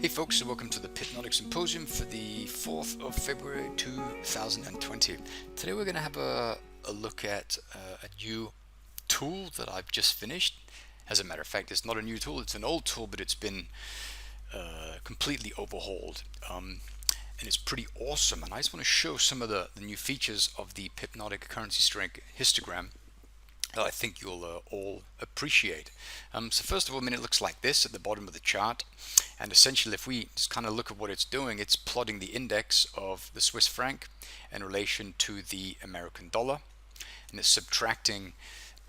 Hey folks, and welcome to the Pipnotic Symposium for the 4th of February 2020. Today we're going to have a look at a new tool that I've just finished. As a matter of fact, it's not a new tool, it's an old tool, but it's been completely overhauled. And it's pretty awesome, and I just want to show some of the new features of the Pipnotic currency strength histogram that I think you'll all appreciate. So first of all, it looks like this at the bottom of the chart, and essentially if we just kind of look at what it's doing, it's plotting the index of the Swiss franc in relation to the American dollar, and it's subtracting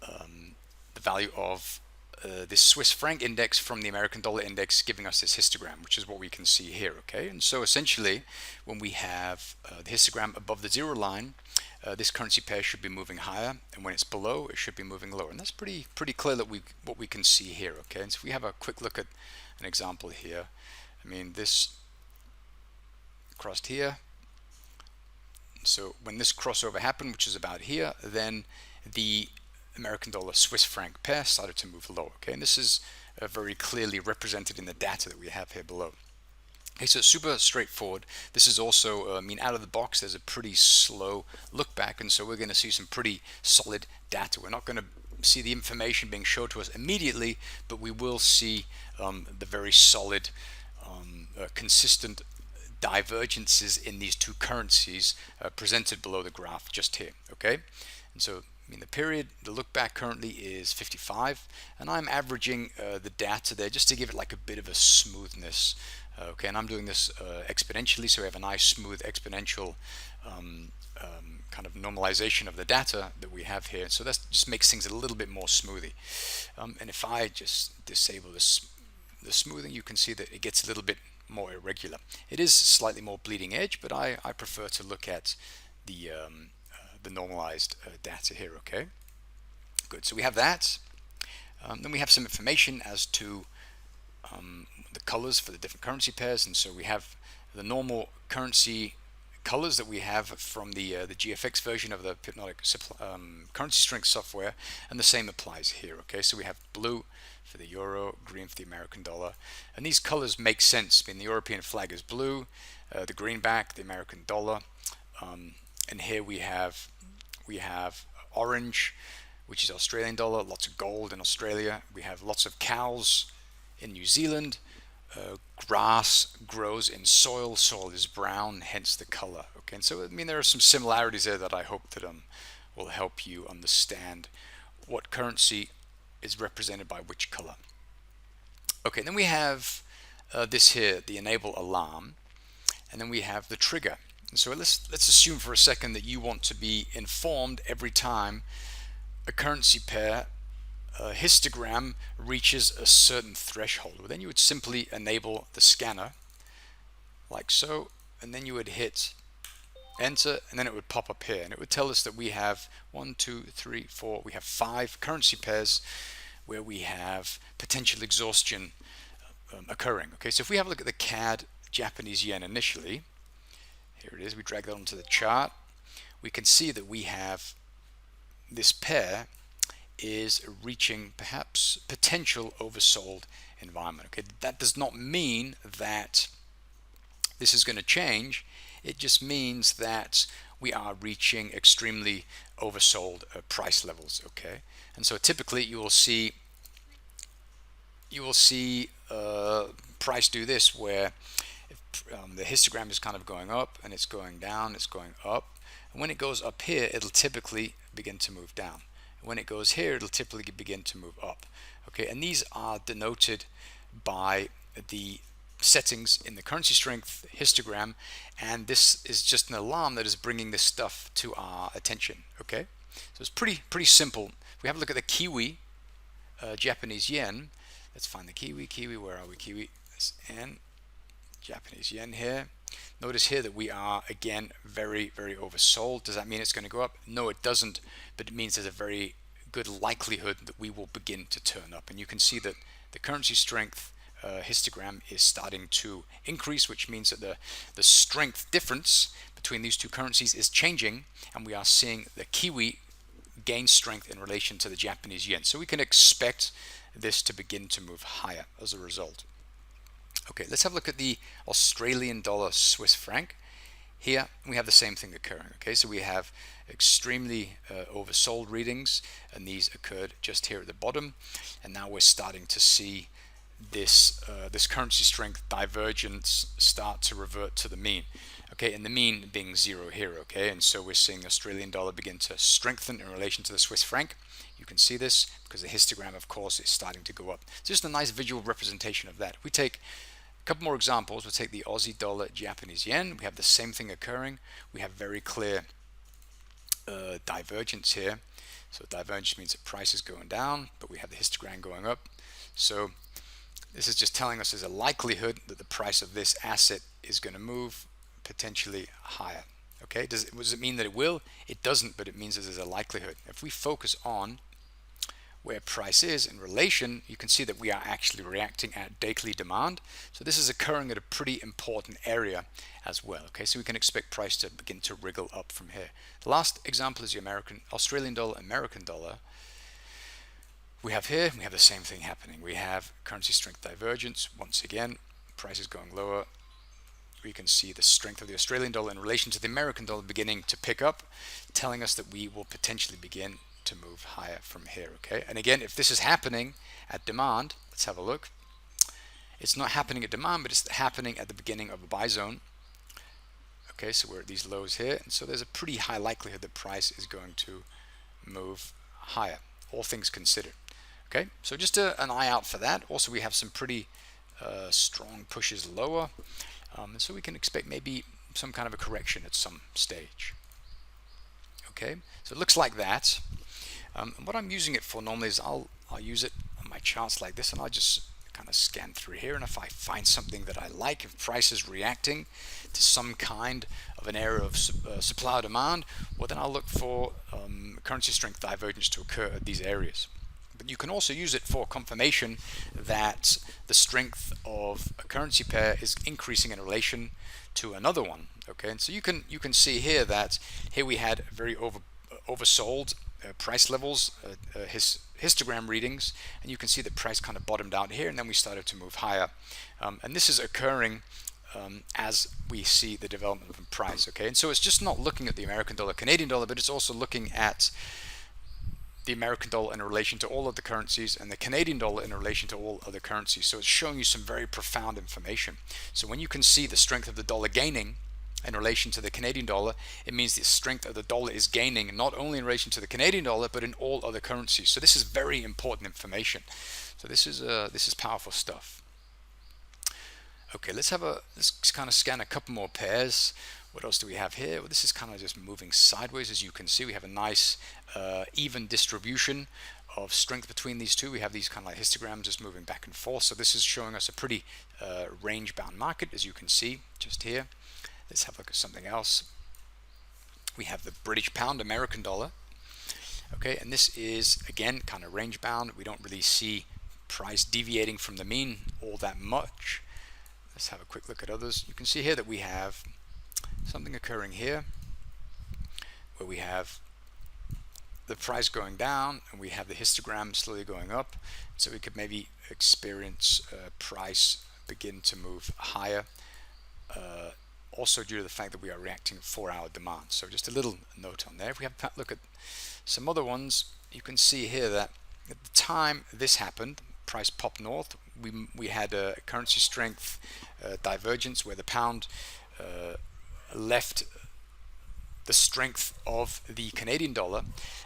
the value of this Swiss franc index from the American dollar index, giving us this histogram, which is what we can see here. Okay, and so essentially when we have the histogram above the zero line, this currency pair should be moving higher, and when it's below, it should be moving lower. And that's pretty clear that what we can see here. Okay, and so if we have a quick look at an example here, this crossed here. So when this crossover happened, which is about here, then the American dollar Swiss franc pair started to move lower. Okay, and this is very clearly represented in the data that we have here below. Okay, so it's super straightforward. This is also, out of the box, there's a pretty slow look back, and so we're going to see some pretty solid data. We're not going to see the information being shown to us immediately, but we will see the very solid, consistent divergences in these two currencies presented below the graph just here. Okay, and so the look back currently is 55, and I'm averaging the data there just to give it like a bit of a smoothness. Okay, and I'm doing this exponentially, so we have a nice smooth exponential kind of normalization of the data that we have here. So that just makes things a little bit more smoothie. And if I just disable the smoothing, you can see that it gets a little bit more irregular. It is slightly more bleeding edge, but I prefer to look at the normalized data here. Okay, good. So we have that. Then we have some information as to the colors for the different currency pairs, and so we have the normal currency colors that we have from the GFX version of the Pipnotic currency strength software, and the same applies here. Okay, so we have blue for the euro, green for the American dollar, and these colors make sense. The European flag is blue, the greenback, the American dollar, and here we have orange, which is Australian dollar, lots of gold in Australia. We have lots of cows in New Zealand. Grass grows in soil. Soil is brown, hence the color. Okay, and so there are some similarities there that I hope that will help you understand what currency is represented by which color. Okay, then we have this here, the enable alarm, and then we have the trigger. And so let's assume for a second that you want to be informed every time a currency pair histogram reaches a certain threshold. Well, then you would simply enable the scanner like so, and then you would hit enter, and then it would pop up here, and it would tell us that we have 1, 2, 3, 4, we have 5 currency pairs where we have potential exhaustion occurring. Okay, so if we have a look at the CAD Japanese yen initially, here it is, we drag that onto the chart, we can see that we have this pair is reaching perhaps potential oversold environment. Okay, that does not mean that this is going to change. It just means that we are reaching extremely oversold price levels. Okay, and so typically you will see price do this, where if, the histogram is kind of going up and it's going down, it's going up, and when it goes up here, it'll typically begin to move down. When it goes here, it'll typically begin to move up. Okay, and these are denoted by the settings in the currency strength histogram, and this is just an alarm that is bringing this stuff to our attention. Okay, so it's pretty simple. If we have a look at the Kiwi Japanese yen, let's find the Kiwi. Where are we? Kiwi and Japanese yen here. Notice here that we are again very oversold. Does that mean it's going to go up? No, it doesn't, but it means there's a very good likelihood that we will begin to turn up. And you can see that the currency strength histogram is starting to increase, which means that the strength difference between these two currencies is changing, and we are seeing the Kiwi gain strength in relation to the Japanese yen. So we can expect this to begin to move higher as a result. Okay, let's have a look at the Australian dollar Swiss franc. Here we have the same thing occurring. Okay, so we have extremely oversold readings, and these occurred just here at the bottom, and now we're starting to see this currency strength divergence start to revert to the mean. Okay, and the mean being zero here. Okay, and so we're seeing the Australian dollar begin to strengthen in relation to the Swiss franc. You can see this because the histogram, of course, is starting to go up. It's just a nice visual representation of that. We take a couple more examples. We'll take the Aussie dollar Japanese yen. We have the same thing occurring. We have very clear divergence here. So divergence means the price is going down, but we have the histogram going up. So this is just telling us there's a likelihood that the price of this asset is going to move potentially higher. Okay, does it mean that it will? It doesn't, but it means that there's a likelihood. If we focus on where price is in relation, you can see that we are actually reacting at daily demand. So this is occurring at a pretty important area as well. Okay, so we can expect price to begin to wriggle up from here. The last example is the Australian dollar, American dollar. We have here, we have the same thing happening. We have currency strength divergence. Once again, price is going lower. We can see the strength of the Australian dollar in relation to the American dollar beginning to pick up, telling us that we will potentially begin to move higher from here. Okay, and again, if this is happening at demand, let's have a look. It's not happening at demand, but it's happening at the beginning of a buy zone. Okay, so we're at these lows here, and so there's a pretty high likelihood that price is going to move higher, all things considered. Okay, so just an eye out for that. Also, we have some pretty strong pushes lower, and so we can expect maybe some kind of a correction at some stage. Okay, so it looks like that. What I'm using it for normally is I'll use it on my charts like this, and I'll just kind of scan through here, and if I find something that I like, if price is reacting to some kind of an area of supply or demand, well then I'll look for currency strength divergence to occur at these areas. But you can also use it for confirmation that the strength of a currency pair is increasing in relation to another one. Okay, and so you can see here that here we had very oversold price levels, histogram readings, and you can see the price kind of bottomed out here, and then we started to move higher, and this is occurring as we see the development of price. Okay, and so it's just not looking at the American dollar, Canadian dollar, but it's also looking at the American dollar in relation to all other currencies and the Canadian dollar in relation to all other currencies. So it's showing you some very profound information. So when you can see the strength of the dollar gaining in relation to the Canadian dollar, it means the strength of the dollar is gaining not only in relation to the Canadian dollar but in all other currencies. So this is very important information. So this is powerful stuff. Okay, let's kind of scan a couple more pairs. What else do we have here? Well, this is kind of just moving sideways. As you can see, we have a nice even distribution of strength between these two. We have these kind of like histograms just moving back and forth. So this is showing us a pretty range-bound market, as you can see just here. Let's have a look at something else. We have the British pound, American dollar. Okay, and this is again kind of range-bound. We don't really see price deviating from the mean all that much. Let's have a quick look at others. You can see here that we have something occurring here where we have the price going down and we have the histogram slowly going up, so we could maybe experience price begin to move higher, also due to the fact that we are reacting to 4-hour demand. So just a little note on there. If we have a look at some other ones, you can see here that at the time this happened, price popped north. We had a currency strength divergence where the pound left the strength of the Canadian dollar,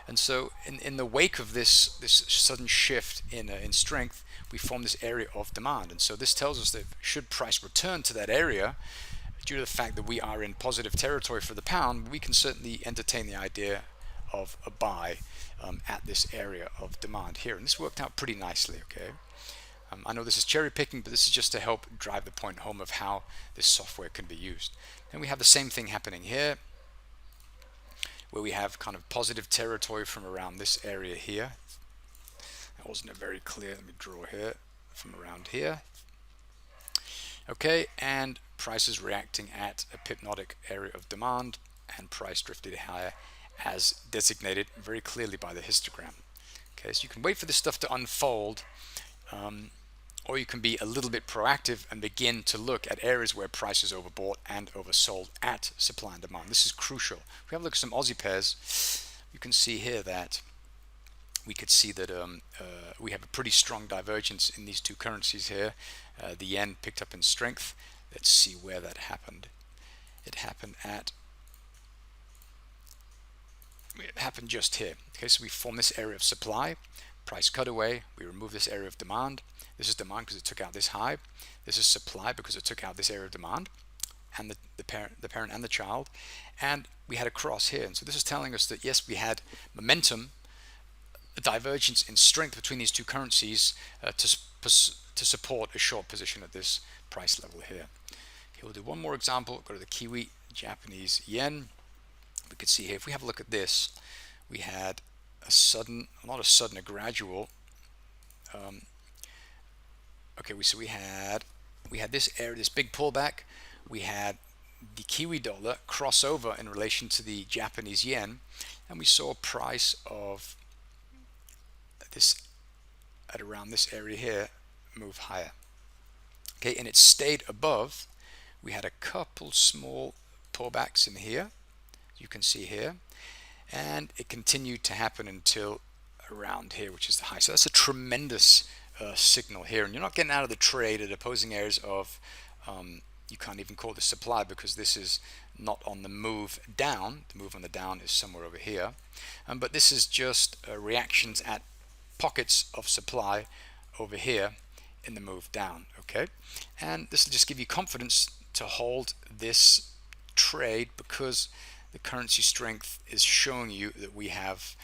and so in the wake of this sudden shift in strength, we form this area of demand. And so this tells us that should price return to that area, due to the fact that we are in positive territory for the pound, we can certainly entertain the idea of a buy at this area of demand here, and this worked out pretty nicely. Okay, I know this is cherry picking, but this is just to help drive the point home of how this software can be used. And we have the same thing happening here, where we have kind of positive territory from around this area here. That wasn't very clear. Let me draw here from around here. Okay, and price is reacting at a Pipnotic area of demand, and price drifted higher as designated very clearly by the histogram. Okay, so you can wait for this stuff to unfold, or you can be a little bit proactive and begin to look at areas where price is overbought and oversold at supply and demand. This is crucial. If we have a look at some Aussie pairs, you can see here that we could see that we have a pretty strong divergence in these two currencies here. The yen picked up in strength. Let's see where that happened. It happened just here. Okay, so we form this area of supply, price cut away, we remove this area of demand. This is demand because it took out this high. This is supply because it took out this area of demand, and the parent and the child, and we had a cross here. And so this is telling us that yes, we had momentum, a divergence in strength between these two currencies to support a short position at this price level here. Okay, we'll do one more example. Go to the Kiwi Japanese Yen. We could see here, if we have a look at this, we had a sudden, not a sudden, a gradual. So we had this area, this big pullback. We had the Kiwi dollar cross over in relation to the Japanese yen, and we saw a price of this at around this area here move higher. Okay, and it stayed above. We had a couple small pullbacks in here, you can see here, and it continued to happen until around here, which is the high. So that's a tremendous signal here, and you're not getting out of the trade at opposing areas of you can't even call this supply because this is not on the move down. The move on the down is somewhere over here, but this is just reactions at pockets of supply over here in the move down. Okay, and this will just give you confidence to hold this trade because the currency strength is showing you that we have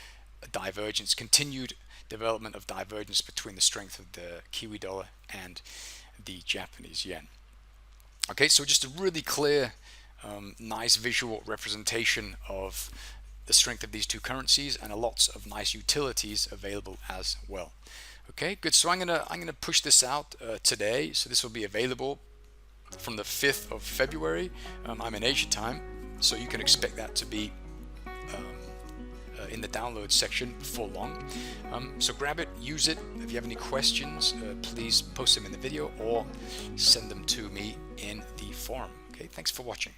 a divergence, continued development of divergence between the strength of the Kiwi dollar and the Japanese yen. Okay, so just a really clear, nice visual representation of the strength of these two currencies, and lots of nice utilities available as well. Okay, good. So I'm gonna push this out today. So this will be available from the 5th of February. I'm in Asia time, so you can expect that to be in the download section before long. So grab it, use it. If you have any questions, please post them in the video or send them to me in the forum. Okay, thanks for watching.